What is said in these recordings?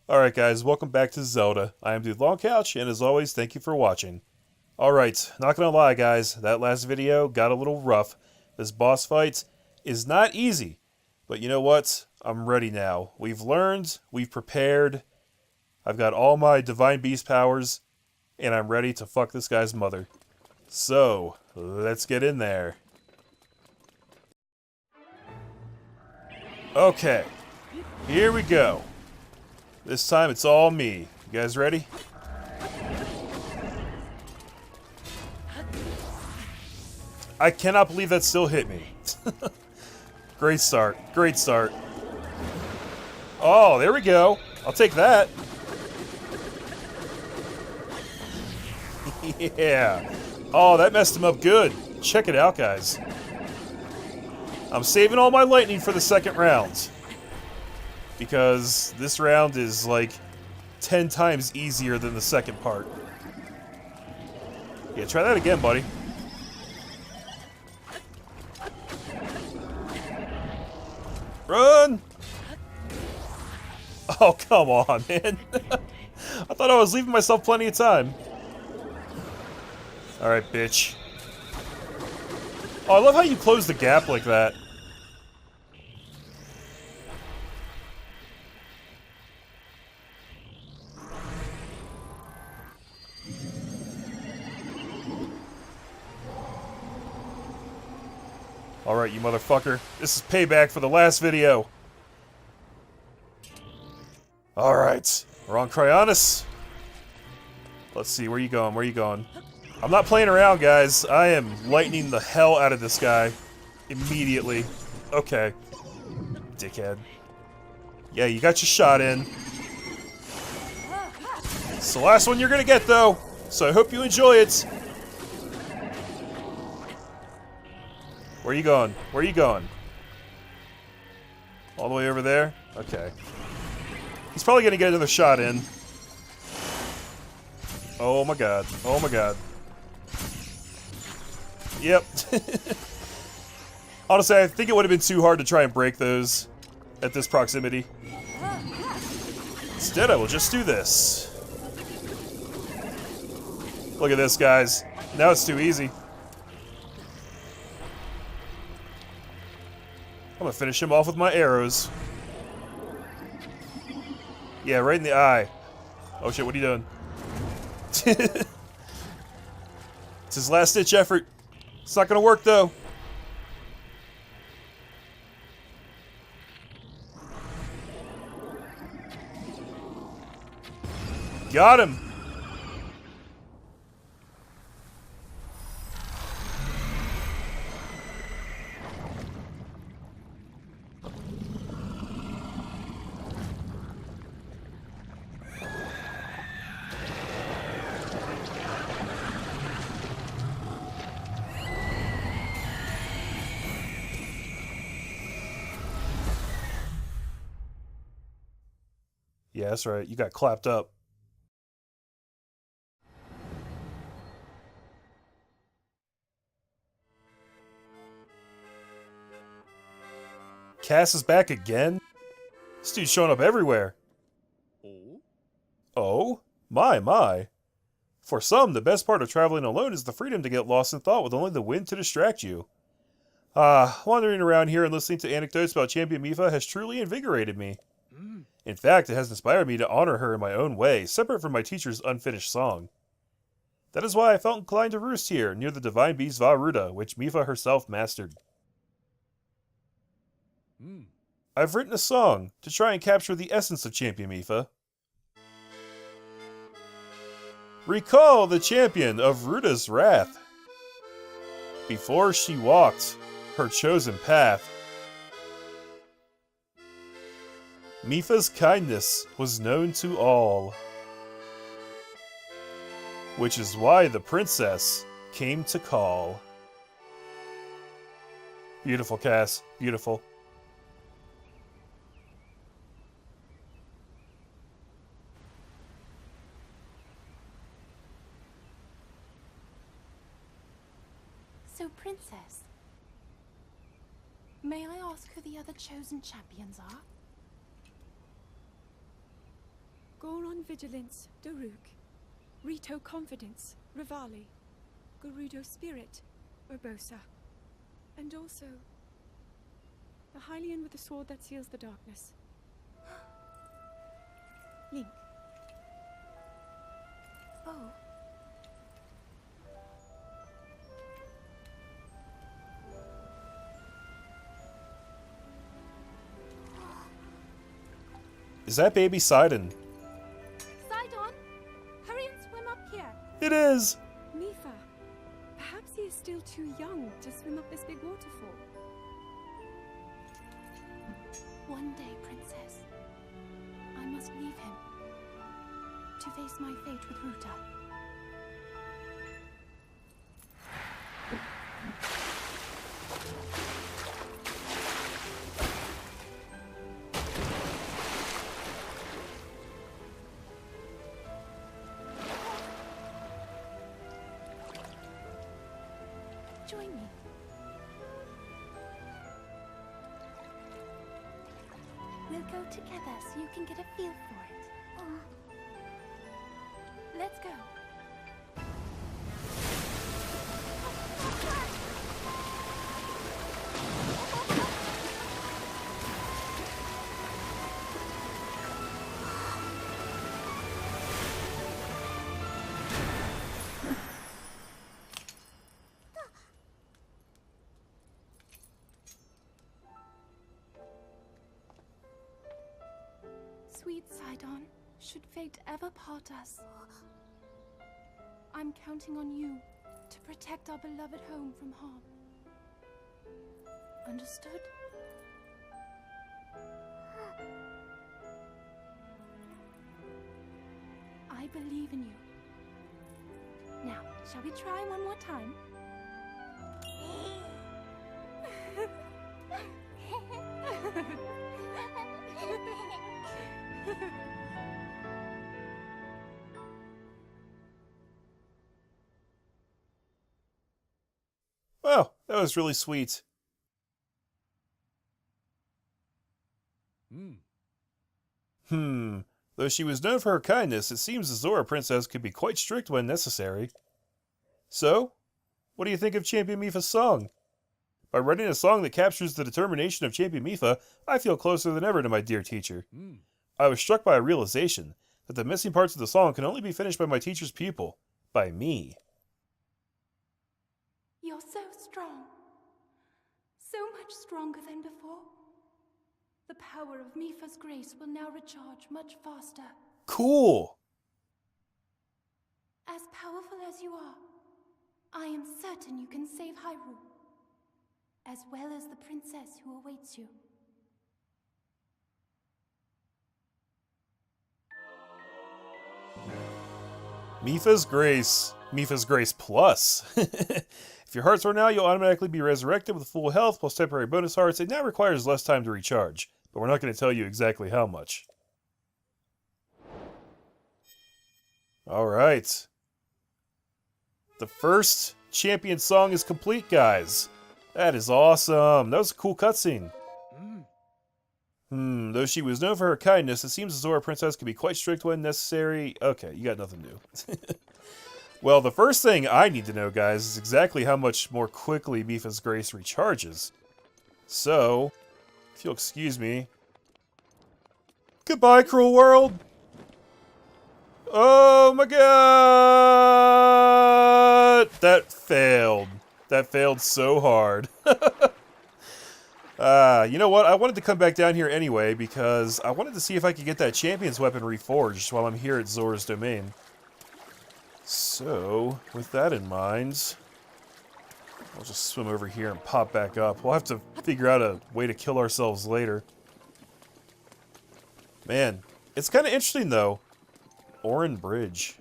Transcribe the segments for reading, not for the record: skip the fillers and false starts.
Alright guys, welcome back to Zelda. I am Dude Long Couch, and as always, thank you for watching. Alright, not gonna lie guys, that last video got a little rough. This boss fight is not easy, but you know what? I'm ready now. We've learned, we've prepared, I've got all my Divine Beast powers, and I'm ready to fuck this guy's mother. So, let's get in there. Okay, here we go. This time it's all me. You guys ready? I cannot believe that still hit me. Great start. Great start. Oh, there we go. I'll take that. Yeah. Oh, that messed him up good. Check it out, guys. I'm saving all my lightning for the second round. Because this round is like 10 times easier than the second part. Yeah, try that again, buddy. Run! Oh, come on, man. I thought I was leaving myself plenty of time. Alright, bitch. Oh, I love how you close the gap like that. Alright, you motherfucker. This is payback for the last video. Alright, we're on Cryonis. Let's see, where you going? Where you going? I'm not playing around, guys. I am lightning the hell out of this guy. Immediately. Okay. Dickhead. Yeah, you got your shot in. It's the last one you're gonna get, though. So I hope you enjoy it. Where you going? Where you going? All the way over there? Okay. He's probably gonna get another shot in. Oh my god. Oh my god. Yep. Honestly, I think it would have been too hard to try and break those at this proximity. Instead, I will just do this. Look at this, guys. Now it's too easy. I'm gonna finish him off with my arrows. Yeah, right in the eye. Oh shit, what are you doing? It's his last-ditch effort. It's not gonna work, though. Got him! Yeah, that's right. You got clapped up. Cass is back again? This dude's showing up everywhere. Oh? My. For some, the best part of traveling alone is the freedom to get lost in thought with only the wind to distract you. Wandering around here and listening to anecdotes about Champion Mifa has truly invigorated me. In fact, it has inspired me to honor her in my own way, separate from my teacher's unfinished song. That is why I felt inclined to roost here, near the divine beast Varuda, which Mifa herself mastered. I've written a song to try and capture the essence of Champion Mifa. Recall the champion of Ruda's wrath. Before she walked her chosen path, Mifa's kindness was known to all, which is why the princess came to call. Beautiful, Cass. Beautiful. So, Princess, may I ask who the other chosen champions are? Goron Vigilance, Daruk. Rito Confidence, Rivali. Gerudo Spirit, Urbosa. And also, the Hylian with the sword that seals the darkness. Link. Oh. Is that baby Sidon? Sidon! Hurry and swim up here! It is! Mifa, perhaps he is still too young to swim up this big waterfall. One day, Princess, I must leave him to face my fate with Ruta. Join me. We'll go together so you can get a feel for it. Let's go. Sweet Sidon, should fate ever part us, I'm counting on you to protect our beloved home from harm. Understood? I believe in you. Now, shall we try one more time? Wow, that was really sweet. Though she was known for her kindness, it seems the Zora princess could be quite strict when necessary. So, what do you think of Champion Mifa's song? By writing a song that captures the determination of Champion Mifa, I feel closer than ever to my dear teacher. I was struck by a realization that the missing parts of the song can only be finished by my teacher's pupil, by me. You're so strong. So much stronger than before. The power of Mifa's grace will now recharge much faster. Cool! As powerful as you are, I am certain you can save Hyrule, as well as the princess who awaits you. Mifa's Grace. Mifa's Grace Plus. If your hearts run out, you'll automatically be resurrected with full health plus temporary bonus hearts. It now requires less time to recharge, but we're not going to tell you exactly how much. Alright. The first champion song is complete, guys. That is awesome. That was a cool cutscene. Though she was known for her kindness, it seems the Zora princess can be quite strict when necessary. Okay, you got nothing new. Well, the first thing I need to know, guys, is exactly how much more quickly Mifa's Grace recharges. So, if you'll excuse me. Goodbye, cruel world! Oh my god! That failed. That failed so hard. You know what? I wanted to come back down here anyway because I wanted to see if I could get that champion's weapon reforged while I'm here at Zora's domain. So, with that in mind, I'll just swim over here and pop back up. We'll have to figure out a way to kill ourselves later. Man, it's kind of interesting though. Orin Bridge.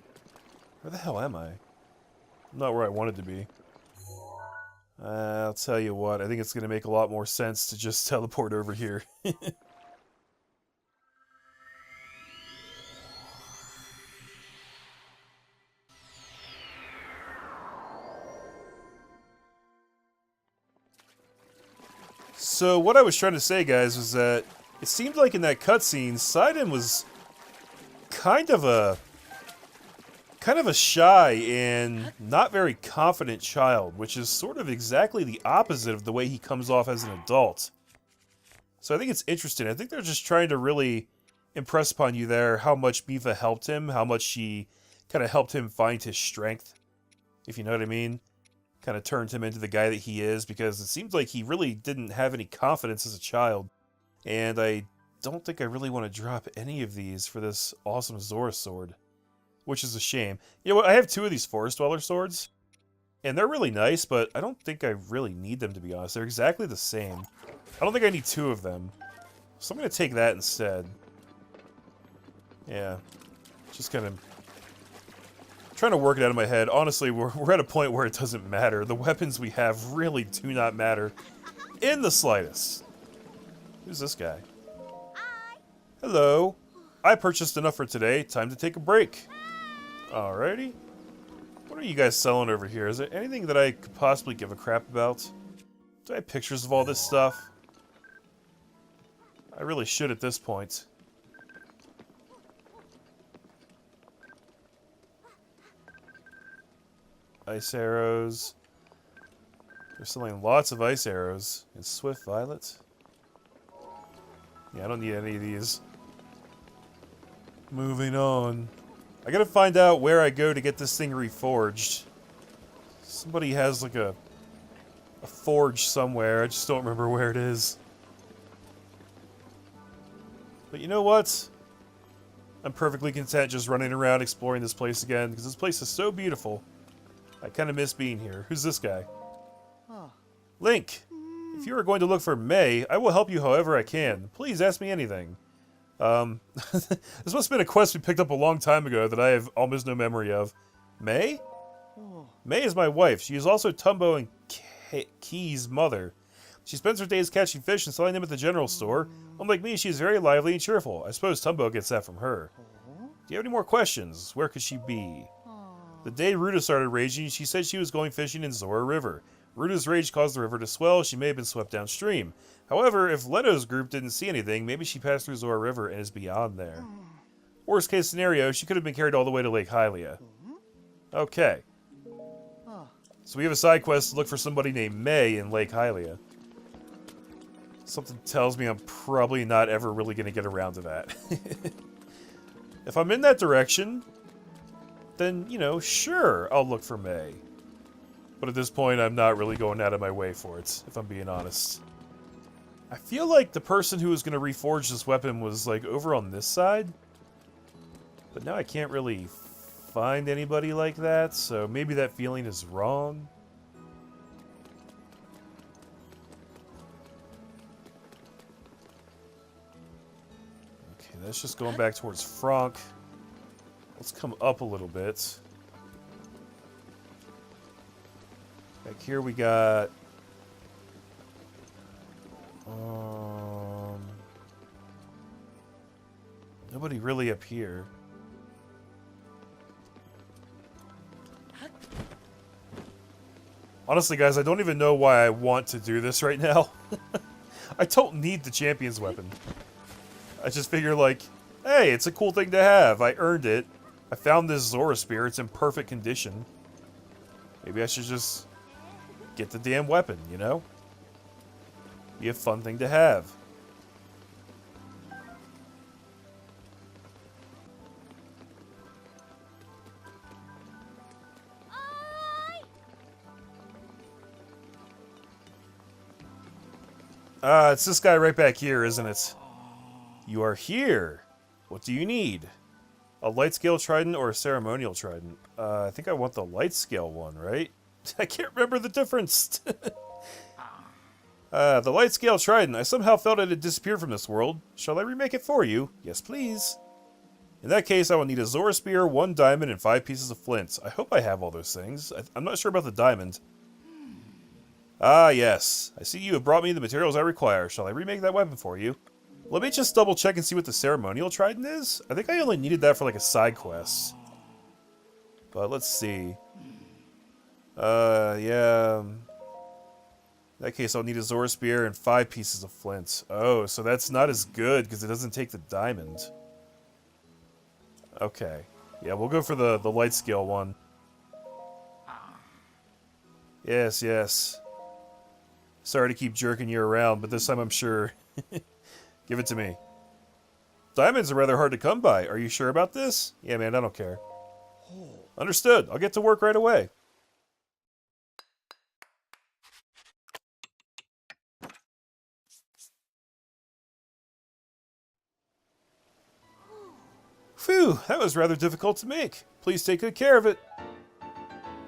Where the hell am I? I'm not where I wanted to be. I'll tell you what, I think it's going to make a lot more sense to just teleport over here. So what I was trying to say, guys, was that it seemed like in that cutscene, Sidon was kind of a shy and not very confident child, which is sort of exactly the opposite of the way he comes off as an adult. So I think it's interesting. I think they're just trying to really impress upon you there how much Mipha helped him, how much she kind of helped him find his strength, if you know what I mean. Kind of turned him into the guy that he is, because it seems like he really didn't have any confidence as a child. And I don't think I really want to drop any of these for this awesome Zora sword, which is a shame. You know what, I have 2 of these Forest Dweller swords, and they're really nice, but I don't think I really need them, to be honest. They're exactly the same. I don't think I need 2 of them, so I'm going to take that instead. Yeah, just kind of trying to work it out of my head. Honestly, we're at a point where it doesn't matter. The weapons we have really do not matter in the slightest. Who's this guy? Hello. I purchased enough for today. Time to take a break. Alrighty. What are you guys selling over here? Is there anything that I could possibly give a crap about? Do I have pictures of all this stuff? I really should at this point. Ice arrows. They're selling lots of ice arrows. And Swift Violet. Yeah, I don't need any of these. Moving on. I gotta find out where I go to get this thing reforged. Somebody has like a forge somewhere. I just don't remember where it is. But you know what? I'm perfectly content just running around exploring this place again, because this place is so beautiful. I kind of miss being here. Who's this guy? Link! If you are going to look for May, I will help you however I can. Please ask me anything. This must have been a quest we picked up a long time ago that I have almost no memory of. May? May is my wife. She is also Tumbo and Key's mother. She spends her days catching fish and selling them at the general store. Unlike me, she is very lively and cheerful. I suppose Tumbo gets that from her. Do you have any more questions? Where could she be? The day Ruta started raging, she said she was going fishing in Zora River. Ruta's rage caused the river to swell. She may have been swept downstream. However, if Leto's group didn't see anything, maybe she passed through Zora River and is beyond there. Worst case scenario, she could have been carried all the way to Lake Hylia. Okay. So we have a side quest to look for somebody named May in Lake Hylia. Something tells me I'm probably not ever really going to get around to that. If I'm in that direction, then, you know, sure, I'll look for May. But at this point, I'm not really going out of my way for it, if I'm being honest. I feel like the person who was going to reforge this weapon was, like, over on this side. But now I can't really find anybody like that, so maybe that feeling is wrong. Okay, that's just going back towards Franck. Let's come up a little bit. Back here we got... nobody really up here. Honestly, guys, I don't even know why I want to do this right now. I don't need the champion's weapon. I just figure, like, hey, it's a cool thing to have. I earned it. I found this Zora Spear. It's in perfect condition. Maybe I should just get the damn weapon, you know? Be a fun thing to have. It's this guy right back here, isn't it? You are here. What do you need? A light scale trident or a ceremonial trident? I think I want the light scale one, right? I can't remember the difference. The light scale trident. I somehow felt it had disappeared from this world. Shall I remake it for you? Yes, please. In that case, I will need a Zora Spear, 1 diamond, and 5 pieces of flint. I hope I have all those things. I'm not sure about the diamond. Ah, yes. I see you have brought me the materials I require. Shall I remake that weapon for you? Let me just double check and see what the ceremonial trident is. I think I only needed that for like a side quest. But let's see. Yeah. In that case, I'll need a Zora Spear and 5 pieces of flint. Oh, so that's not as good because it doesn't take the diamond. Okay. Yeah, we'll go for the light scale one. Yes, yes. Sorry to keep jerking you around, but this time I'm sure. Give it to me. Diamonds are rather hard to come by. Are you sure about this? Yeah, man, I don't care. Understood. I'll get to work right away. Phew, that was rather difficult to make. Please take good care of it.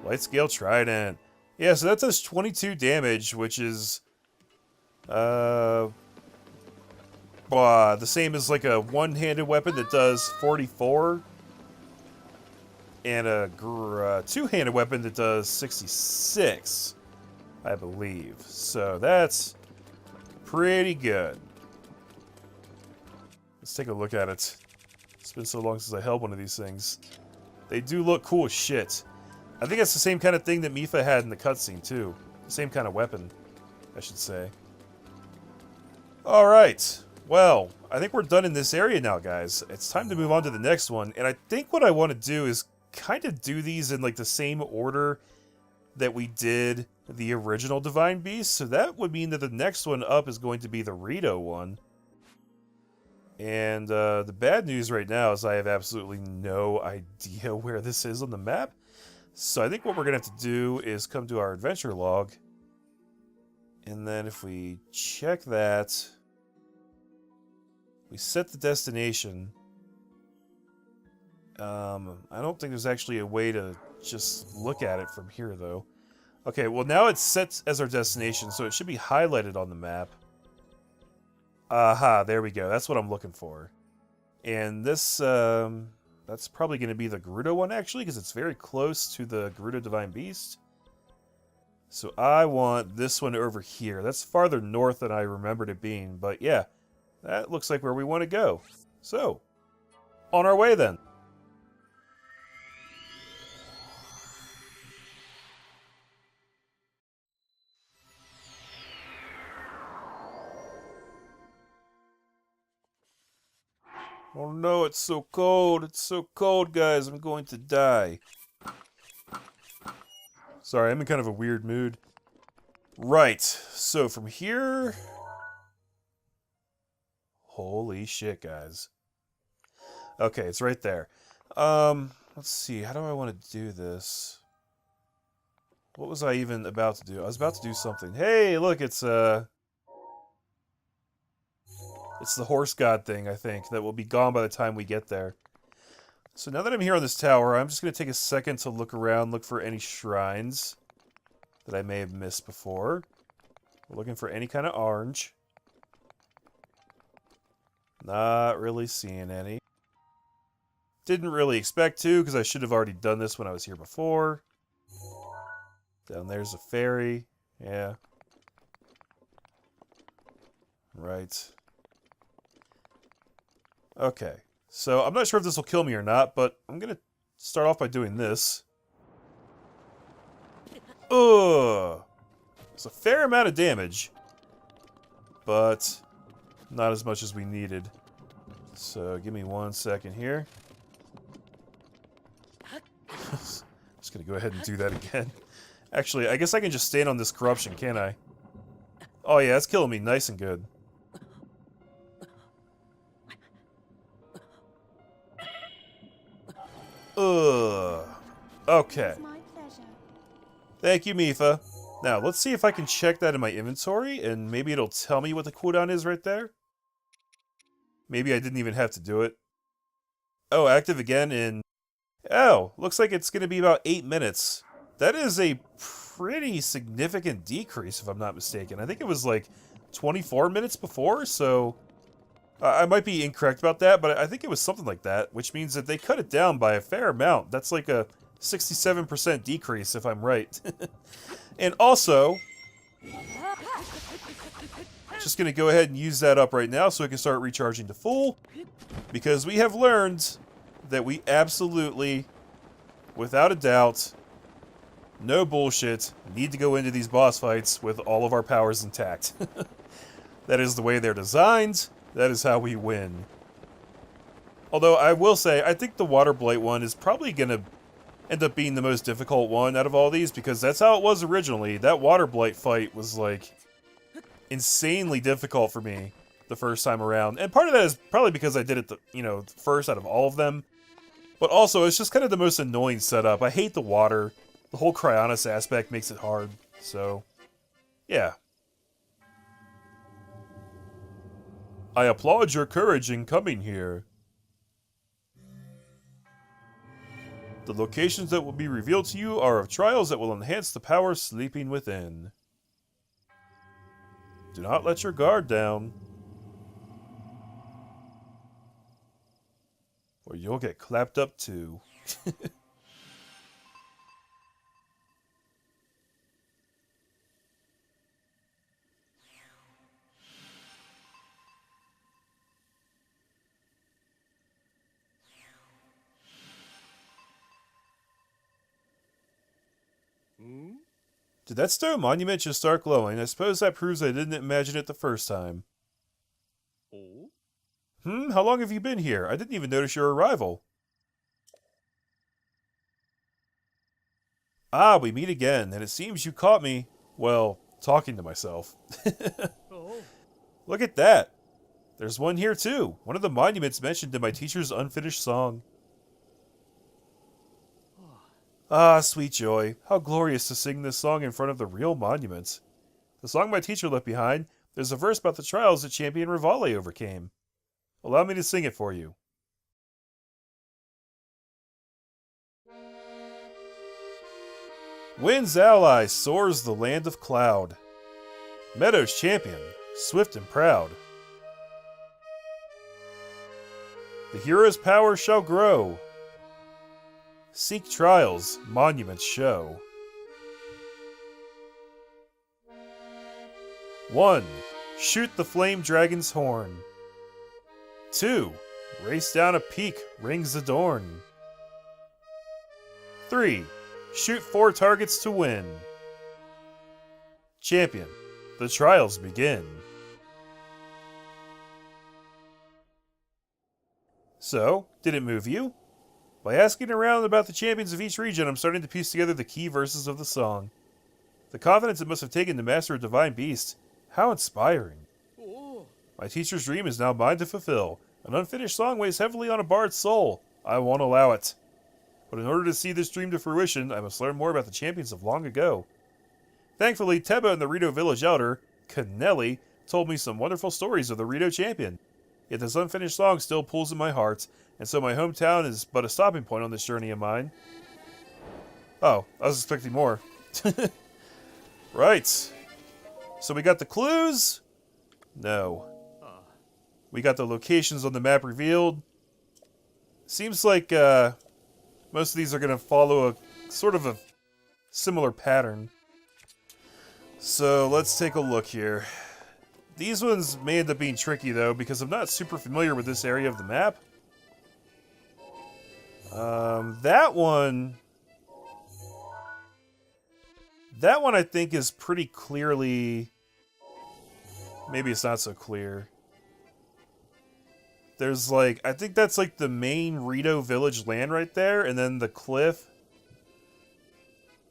Light scale trident. Yeah, so that does 22 damage, which is the same as like a one-handed weapon that does 44, and a two-handed weapon that does 66, I believe. So that's pretty good. Let's take a look at it. It's been so long since I held one of these things. They do look cool as shit. I think it's the same kind of thing that Mifa had in the cutscene, too. The same kind of weapon, I should say. Alright. Well, I think we're done in this area now, guys. It's time to move on to the next one. And I think what I want to do is kind of do these in, like, the same order that we did the original Divine Beast. So that would mean that the next one up is going to be the Rito one. And the bad news right now is I have absolutely no idea where this is on the map. So I think what we're going to have to do is come to our adventure log. And then if we check that, we set the destination. I don't think there's actually a way to just look at it from here, though. Okay, well now it's set as our destination, so it should be highlighted on the map. Aha, there we go. That's what I'm looking for. And this, that's probably going to be the Gerudo one, actually, because it's very close to the Gerudo Divine Beast. So I want this one over here. That's farther north than I remembered it being, but yeah, that looks like where we want to go. So, on our way then. Oh no, it's so cold. It's so cold, guys. I'm going to die. Sorry, I'm in kind of a weird mood. Right, so from here... Holy shit, guys. Okay, it's right there. Let's see, how do I want to do this? What was I even about to do? I was about to do something. Hey, look, it's the horse god thing, I think, that will be gone by the time we get there. So now that I'm here on this tower, I'm just going to take a second to look around, look for any shrines that I may have missed before. We're looking for any kind of orange. Not really seeing any. Didn't really expect to, because I should have already done this when I was here before. Down there's a fairy. Yeah. Right. Okay. So, I'm not sure if this will kill me or not, but I'm going to start off by doing this. Ugh! It's a fair amount of damage, but not as much as we needed. So, give me 1 second here. Just going to go ahead and do that again. Actually, I guess I can just stand on this corruption, can't I? Oh yeah, it's killing me nice and good. Ugh. Okay. My pleasure. Thank you, Mifa. Now, let's see if I can check that in my inventory, and maybe it'll tell me what the cooldown is right there. Maybe I didn't even have to do it. Oh, active again in... Oh, looks like it's going to be about 8 minutes. That is a pretty significant decrease, if I'm not mistaken. I think it was like 24 minutes before, so... I might be incorrect about that, but I think it was something like that, which means that they cut it down by a fair amount. That's like a 67% decrease, if I'm right. And also, just going to go ahead and use that up right now so we can start recharging to full, because we have learned that we absolutely, without a doubt, no bullshit, need to go into these boss fights with all of our powers intact. That is the way they're designed. That is how we win. Although I will say, I think the Water Blight one is probably going to end up being the most difficult one out of all these, because that's how it was originally. That Water Blight fight was, like, insanely difficult for me the first time around. And part of that is probably because I did it, first out of all of them. But also, it's just kind of the most annoying setup. I hate the water. The whole Cryonis aspect makes it hard. So, yeah. I applaud your courage in coming here. The locations that will be revealed to you are of trials that will enhance the power sleeping within. Do not let your guard down, or you'll get clapped up too. Did that stone monument just start glowing? I suppose that proves I didn't imagine it the first time. Oh? How long have you been here? I didn't even notice your arrival. Ah, we meet again, and it seems you caught me, well, talking to myself. Oh? Look at that. There's one here too. One of the monuments mentioned in my teacher's unfinished song. Ah, sweet joy. How glorious to sing this song in front of the real monuments. The song my teacher left behind, there's a verse about the trials that champion Rivale overcame. Allow me to sing it for you. Wind's ally soars the land of cloud. Meadow's champion, swift and proud. The hero's power shall grow. Seek trials, monuments show. 1. Shoot the flame dragon's horn. 2. Race down a peak, rings adorn. 3. Shoot 4 targets to win. Champion, the trials begin. So, did it move you? By asking around about the champions of each region, I'm starting to piece together the key verses of the song. The confidence it must have taken to master a divine beast. How inspiring. Oh? My teacher's dream is now mine to fulfill. An unfinished song weighs heavily on a bard's soul. I won't allow it. But in order to see this dream to fruition, I must learn more about the champions of long ago. Thankfully, Teba and the Rito village elder, Canelli, told me some wonderful stories of the Rito champion. Yet this unfinished song still pulls in my heart, and so my hometown is but a stopping point on this journey of mine. Oh, I was expecting more. Right. So we got the clues? No. We got the locations on the map revealed. Seems like most of these are going to follow a sort of a similar pattern. So let's take a look here. These ones may end up being tricky though, because I'm not super familiar with this area of the map. That one I think is pretty clearly... Maybe it's not so clear. There's like, I think that's like the main Rito village land right there, and then the cliff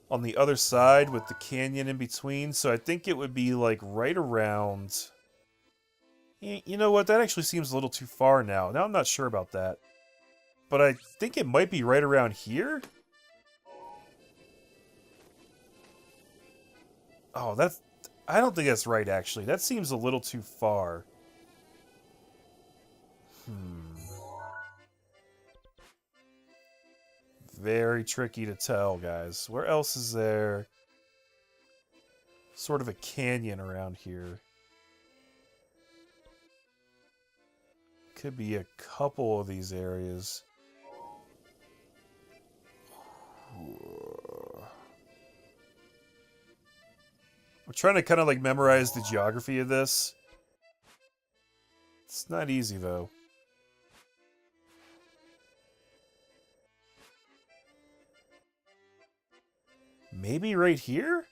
on the other side with the canyon in between. So I think it would be like right around... You know what, that actually seems a little too far now. Now I'm not sure about that. But I think it might be right around here? Oh, that's... I don't think that's right, actually. That seems a little too far. Very tricky to tell, guys. Where else is there sort of a canyon around here? Could be a couple of these areas. I'm trying to kind of like memorize the geography of this. It's not easy though. Maybe right here?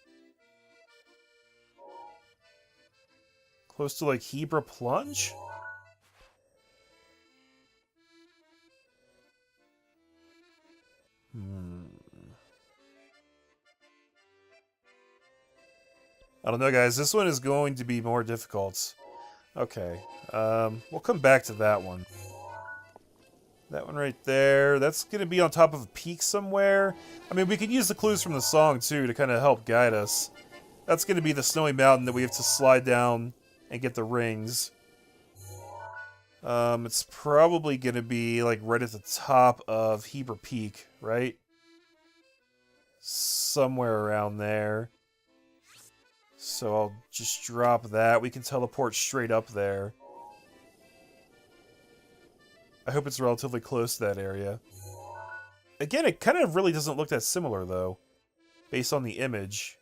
Close to like Hebra Plunge? I don't know, guys. This one is going to be more difficult. Okay. We'll come back to that one. That one right there. That's going to be on top of a peak somewhere. I mean, we could use the clues from the song, too, to kind of help guide us. That's going to be the snowy mountain that we have to slide down and get the rings. It's probably going to be, like, right at the top of Heber Peak, right? Somewhere around there. So I'll just drop that. We can teleport straight up there. I hope it's relatively close to that area. Again, it kind of really doesn't look that similar, though, based on the image.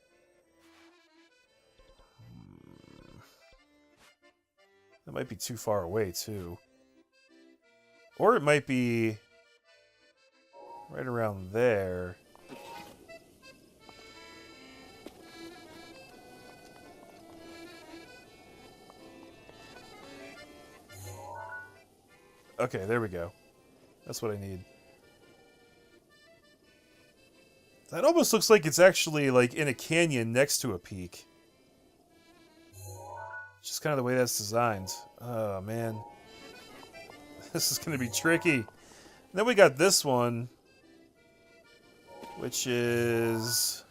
That might be too far away, too. Or it might be right around there. Okay, there we go. That's what I need. That almost looks like it's actually, like, in a canyon next to a peak. Just kind of the way that's designed. Oh, man. This is going to be tricky. And then we got this one, which is...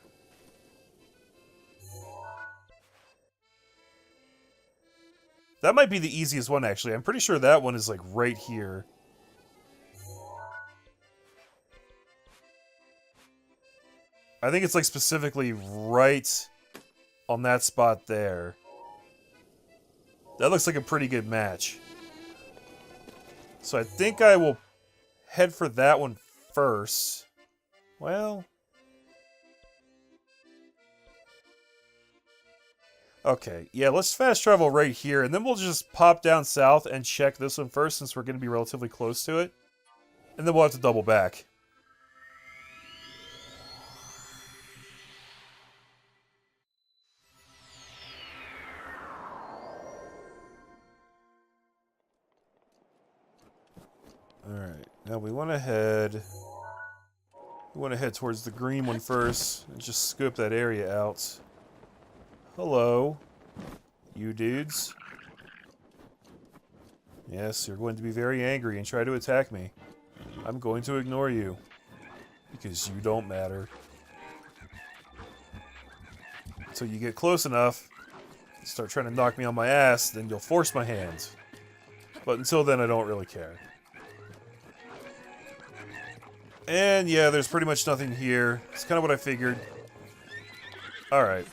That might be the easiest one, actually. I'm pretty sure that one is, like, right here. I think it's, like, specifically right on that spot there. That looks like a pretty good match. So I think I will head for that one first. Well... Okay, yeah, let's fast travel right here, and then we'll just pop down south and check this one first, since we're going to be relatively close to it. And then we'll have to double back. Alright, now we want to head... towards the green one first, and just scope that area out. Hello, you dudes. Yes, you're going to be very angry and try to attack me. I'm going to ignore you, because you don't matter. Until you get close enough, start trying to knock me on my ass, then you'll force my hand. But until then, I don't really care. And yeah, there's pretty much nothing here. It's kind of what I figured. Alright.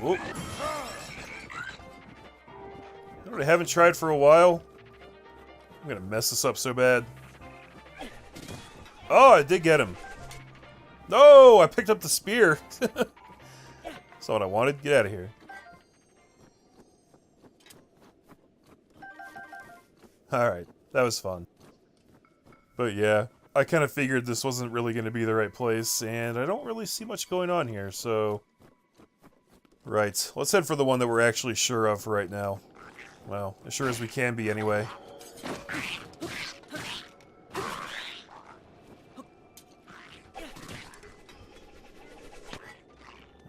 Whoop. You know what I haven't tried for a while? I'm gonna mess this up so bad. Oh, I did get him. No, I picked up the spear. That's not what I wanted. Get out of here. Alright, that was fun. But yeah, I kind of figured this wasn't really going to be the right place, and I don't really see much going on here, so... Right, let's head for the one that we're actually sure of right now. Well, as sure as we can be anyway.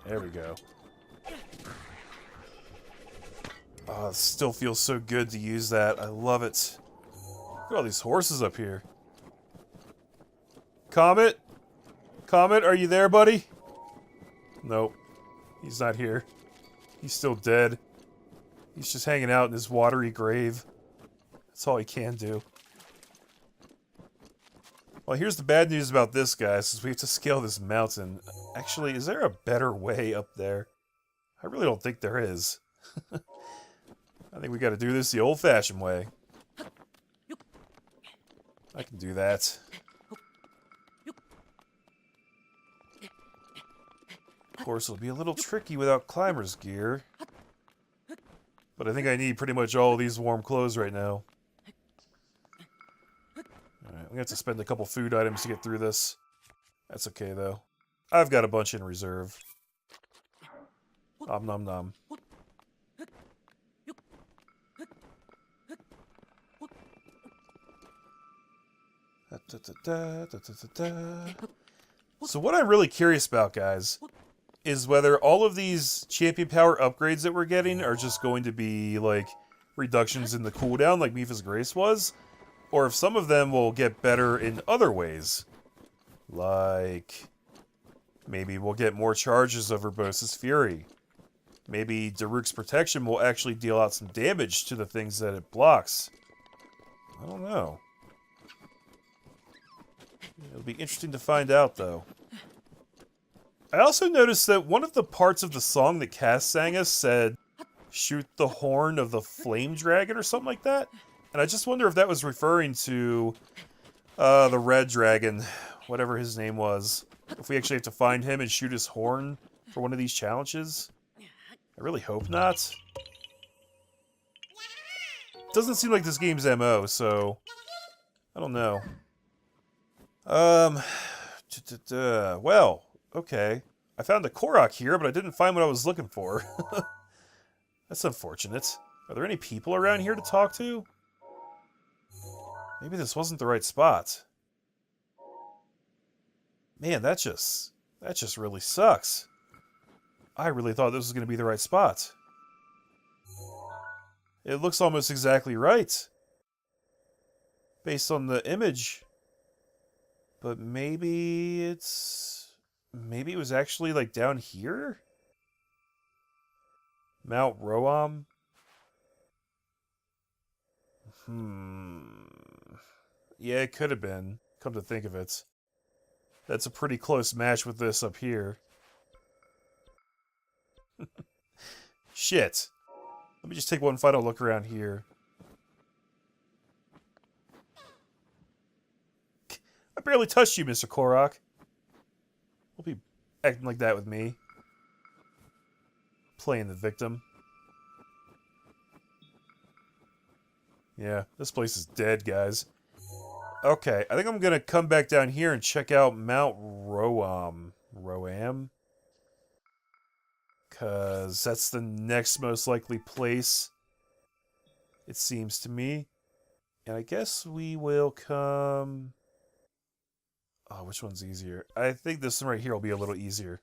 There we go. Oh, it still feels so good to use that. I love it. Look at all these horses up here. Comet? Comet, are you there, buddy? Nope. He's not here. He's still dead. He's just hanging out in his watery grave. That's all he can do. Well, here's the bad news about this, guys, is we have to scale this mountain. Actually, is there a better way up there? I really don't think there is. I think we gotta do this the old-fashioned way. I can do that. Of course, it'll be a little tricky without climber's gear. But I think I need pretty much all of these warm clothes right now. Alright, I'm gonna have to spend a couple food items to get through this. That's okay, though. I've got a bunch in reserve. Om nom nom. So what I'm really curious about, guys, is whether all of these champion power upgrades that we're getting are just going to be, like, reductions in the cooldown like Mipha's Grace was, or if some of them will get better in other ways. Like, maybe we'll get more charges of Urbosa's Fury. Maybe Daruk's Protection will actually deal out some damage to the things that it blocks. I don't know. It'll be interesting to find out, though. I also noticed that one of the parts of the song that Cass sang us said, shoot the horn of the flame dragon or something like that. And I just wonder if that was referring to the red dragon, whatever his name was. If we actually have to find him and shoot his horn for one of these challenges. I really hope not. Doesn't seem like this game's MO, so I don't know. Well, okay. I found a Korok here, but I didn't find what I was looking for. That's unfortunate. Are there any people around here to talk to? Maybe this wasn't the right spot. Man, that just really sucks. I really thought this was going to be the right spot. It looks almost exactly right. Based on the image. But maybe it was actually like down here? Mount Roam? Yeah, it could have been, come to think of it. That's a pretty close match with this up here. Shit. Let me just take one final look around here. I barely touched you, Mr. Korok. Don't be acting like that with me. Playing the victim. Yeah, this place is dead, guys. Okay, I think I'm gonna come back down here and check out Mount Roam. Roam? Because that's the next most likely place, it seems to me. And I guess we will come... Oh, which one's easier? I think this one right here will be a little easier.